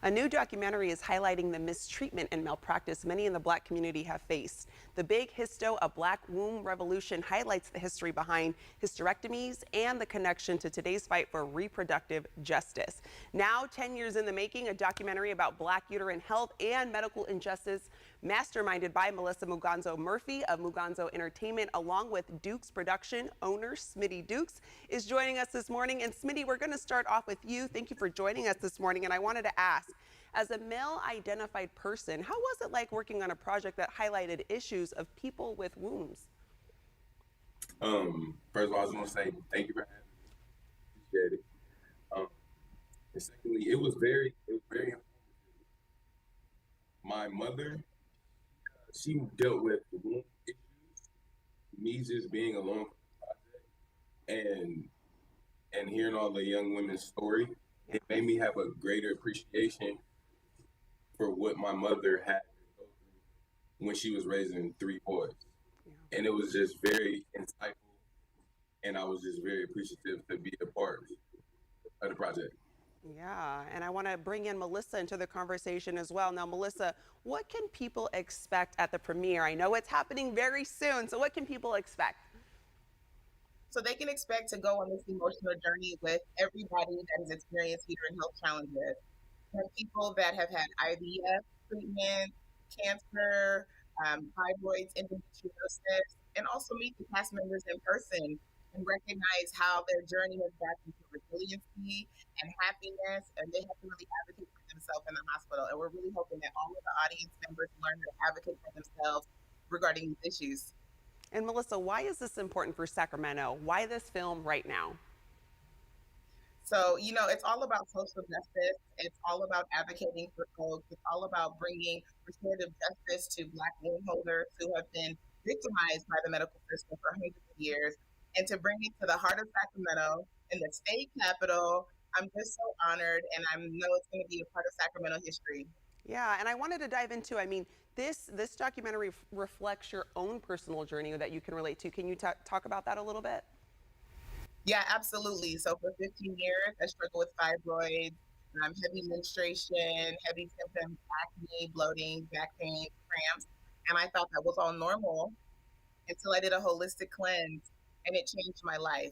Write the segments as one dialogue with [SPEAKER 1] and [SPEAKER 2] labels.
[SPEAKER 1] A new documentary is highlighting the mistreatment and malpractice many in the Black community have faced. The Big Hysto, A Black Womb Revolution highlights the history behind hysterectomies and the connection to today's fight for reproductive justice. Now, 10 years in the making, a documentary about Black uterine health and medical injustice, masterminded by Melissa Muganzo Murphy of Muganzo Entertainment, along with Dukes Production owner Smitty Dukes, is joining us this morning. And Smitty, we're going to start off with you. Thank you for joining us this morning. And I wanted to ask, as a male-identified person, how was it like working on a project that highlighted issues of people with wombs?
[SPEAKER 2] First of all, I just want to say thank you for having me. Appreciate it. And secondly, it was very important. My mother, she dealt with womb issues, me just being alone for the project, and hearing all the young women's story, it made me have a greater appreciation for what my mother had to go through when she was raising three boys.
[SPEAKER 1] Yeah.
[SPEAKER 2] And it was just very insightful, and I was just very appreciative to be a part of the project.
[SPEAKER 1] Yeah, and I want to bring in Melissa into the conversation as well. Now, Melissa, what can people expect at the premiere? I know it's happening very soon, so what can people expect?
[SPEAKER 3] So they can expect to go on this emotional journey with everybody that has experienced uterine health challenges. From people that have had IVF treatment, cancer, fibroids, endometriosis, and also meet the cast members in person and recognize how their journey has brought them to resiliency and happiness, and they have to really advocate for themselves in the hospital. And we're really hoping that all of the audience members learn how to advocate for themselves regarding these issues.
[SPEAKER 1] And Melissa, why is this important for Sacramento? Why this film right now?
[SPEAKER 3] So, it's all about social justice. It's all about advocating for folks. It's all about bringing restorative justice to Black womb holders who have been victimized by the medical system for hundreds of years, and to bring it to the heart of Sacramento in the state capital. I'm just so honored, and I know it's going to be a part of Sacramento history.
[SPEAKER 1] Yeah, and I wanted to dive into, this documentary reflects your own personal journey that you can relate to. Can you talk about that a little bit?
[SPEAKER 3] Yeah, absolutely. So for 15 years, I struggled with fibroids, heavy menstruation, heavy symptoms, acne, bloating, back pain, cramps. And I thought that was all normal until I did a holistic cleanse, and it changed my life.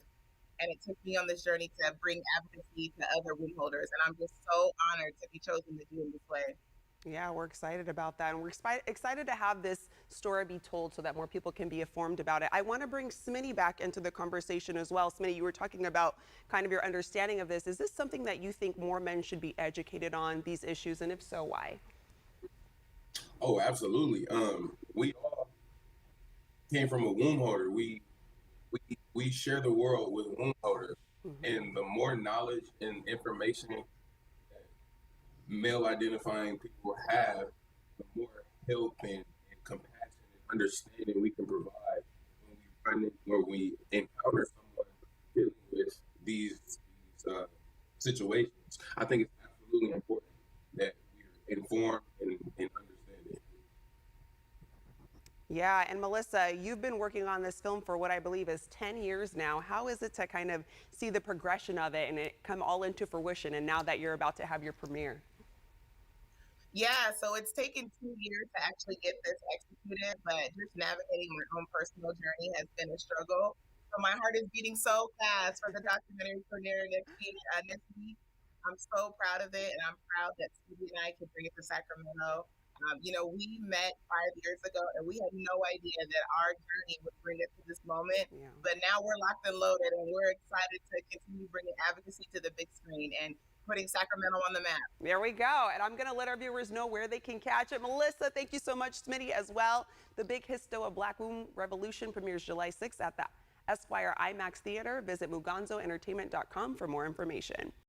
[SPEAKER 3] And it took me on this journey to bring advocacy to other womb holders. And I'm just so honored to be chosen to do it this way.
[SPEAKER 1] Yeah, we're excited about that. And we're excited to have this story be told so that more people can be informed about it. I want to bring Smitty back into the conversation as well. Smitty, you were talking about kind of your understanding of this. Is this something that you think more men should be educated on, these issues? And if so, why?
[SPEAKER 2] Oh, absolutely. We all came from a womb holder. We share the world with womb holders,
[SPEAKER 1] Hmm.
[SPEAKER 2] and the more knowledge and information that male identifying people have, the more help and compassion and understanding we can provide when we encounter someone dealing with these situations. I think it's absolutely important that we're informed and understanding.
[SPEAKER 1] Yeah, and Melissa, you've been working on this film for what I believe is 10 years now. How is it to kind of see the progression of it and it come all into fruition, and now that you're about to have your premiere?
[SPEAKER 3] Yeah, so it's taken 2 years to actually get this executed, but just navigating my own personal journey has been a struggle. So my heart is beating so fast for the documentary premiere next week. I'm so proud of it, and I'm proud that Stevie and I can bring it to Sacramento. We met 5 years ago, and we had no idea that our journey would bring us to this moment.
[SPEAKER 1] Yeah.
[SPEAKER 3] But now we're locked and loaded, and we're excited to continue bringing advocacy to the big screen and putting Sacramento on the map.
[SPEAKER 1] There we go. And I'm going to let our viewers know where they can catch it. Melissa, thank you so much, Smitty, as well. The Big Hysto, A Black Womb Revolution premieres July 6th at the Esquire IMAX Theater. Visit muganzoentertainment.com for more information.